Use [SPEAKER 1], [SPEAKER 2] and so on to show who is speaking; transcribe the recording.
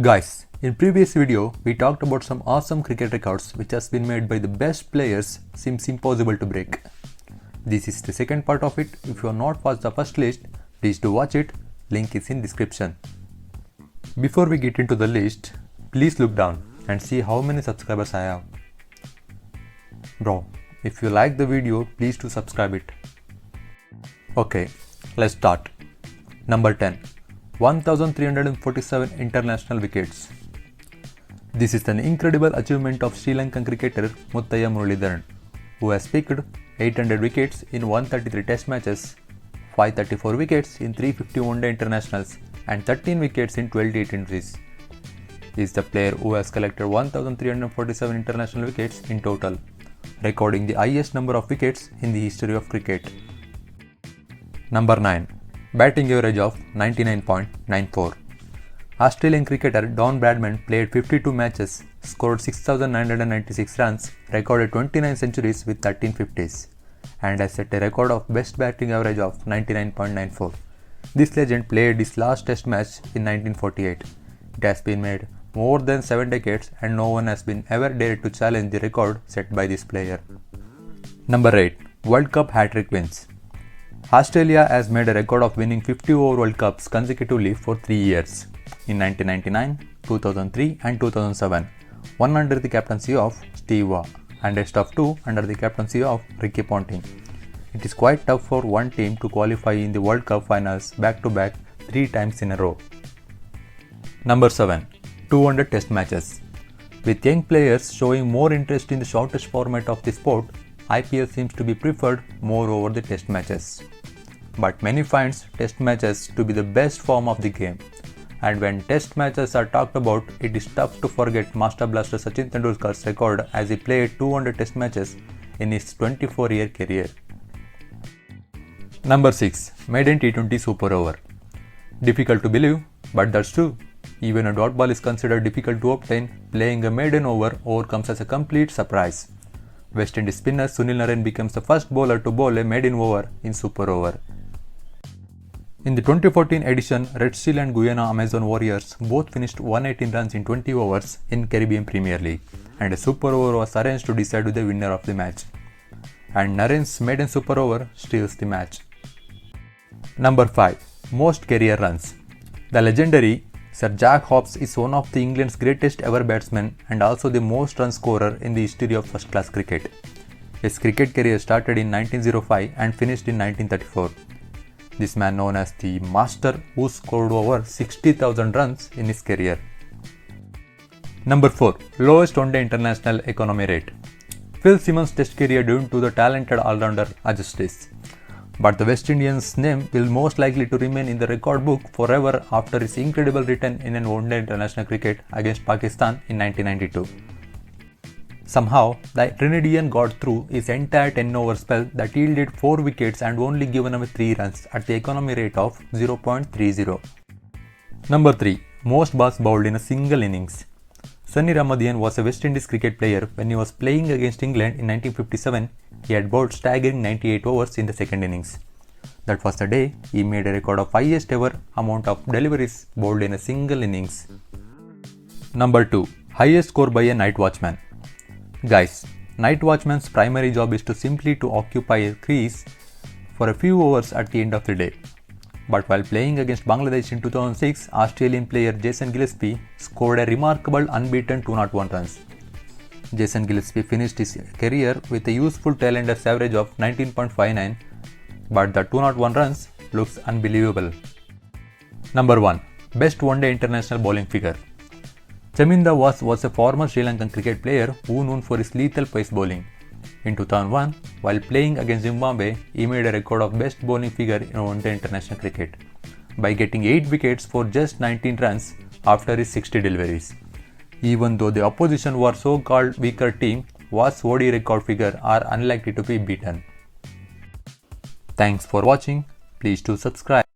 [SPEAKER 1] Guys, in previous video we talked about some awesome cricket records which has been made by the best players seems impossible to break. This is the second part of it. If you have not watched the first list, please do watch it. Link is in description. Before we get into the list, please look down and see how many subscribers I have. Bro, if you like the video, please do subscribe it. Okay, let's start. Number 10. 1347 international wickets. This is an incredible achievement of Sri Lankan cricketer Muthaiya Muralidharan, who has picked 800 wickets in 133 test matches, 534 wickets in 350 one-day internationals and 13 wickets in 12 T20s. He is the player who has collected 1347 international wickets in total, recording the highest number of wickets in the history of cricket. Number 9. Batting average of 99.94. Australian cricketer Don Bradman played 52 matches, scored 6,996 runs, recorded 29 centuries with 13 50s, and has set a record of best batting average of 99.94. This legend played his last test match in 1948. It has been made more than 7 decades and no one has been ever dared to challenge the record set by this player. Number 8. World Cup hat-trick wins. Australia has made a record of winning 50 over World Cups consecutively for 3 years, in 1999, 2003 and 2007, one under the captaincy of Steve Waugh and rest of 2 under the captaincy of Ricky Ponting. It is quite tough for one team to qualify in the World Cup finals back-to-back 3 times in a row. Number 7. 200 Test matches. With young players showing more interest in the shortest format of the sport, IPL seems to be preferred more over the test matches. But many finds test matches to be the best form of the game. And when test matches are talked about, it is tough to forget Master Blaster Sachin Tendulkar's record as he played 200 test matches in his 24-year career. Number 6. Maiden T20 Super Over. Difficult to believe, but that's true. Even a dot ball is considered difficult to obtain, playing a maiden over comes as a complete surprise. West Indies spinner Sunil Narine becomes the first bowler to bowl a maiden over in Super Over. In the 2014 edition, Red Steel and Guyana Amazon Warriors both finished 118 runs in 20 overs in Caribbean Premier League, and a Super Over was arranged to decide the winner of the match. And Narine's maiden Super Over steals the match. Number 5. Most career runs. The legendary Sir Jack Hobbs is one of the England's greatest ever batsmen and also the most run scorer in the history of first-class cricket. His cricket career started in 1905 and finished in 1934. This man known as the Master who scored over 60,000 runs in his career. Number 4. Lowest one-day international economy rate. Phil Simmons' test career due to the talented all-rounder Ajustis. But the West Indians' name will most likely to remain in the record book forever after his incredible return in an one-day international cricket against Pakistan in 1992. Somehow, the Trinidadian got through his entire 10-over spell that yielded 4 wickets and only given away 3 runs at the economy rate of 0.30. Number 3. Most balls bowled in a single innings. Sunny Ramadhian was a West Indies cricket player. When he was playing against England in 1957, he had bowled staggering 98 overs in the second innings. That was the day he made a record of highest ever amount of deliveries bowled in a single innings. Number 2. Highest score by a night watchman. Guys, night watchman's primary job is to simply occupy a crease for a few hours at the end of the day. But while playing against Bangladesh in 2006, Australian player Jason Gillespie scored a remarkable unbeaten 201 runs. Jason Gillespie finished his career with a useful tail-enders average of 19.59, but the 201 runs looks unbelievable. Number 1. Best one-day international bowling figure. Chaminda was a former Sri Lankan cricket player who known for his lethal pace bowling. In 2001, while playing against Zimbabwe, he made a record of best bowling figure in one-day international cricket by getting 8 wickets for just 19 runs after his 60 deliveries. Even though the opposition were so-called weaker team, Waugh's ODI record figure are unlikely to be beaten. Thanks for watching. Please do subscribe.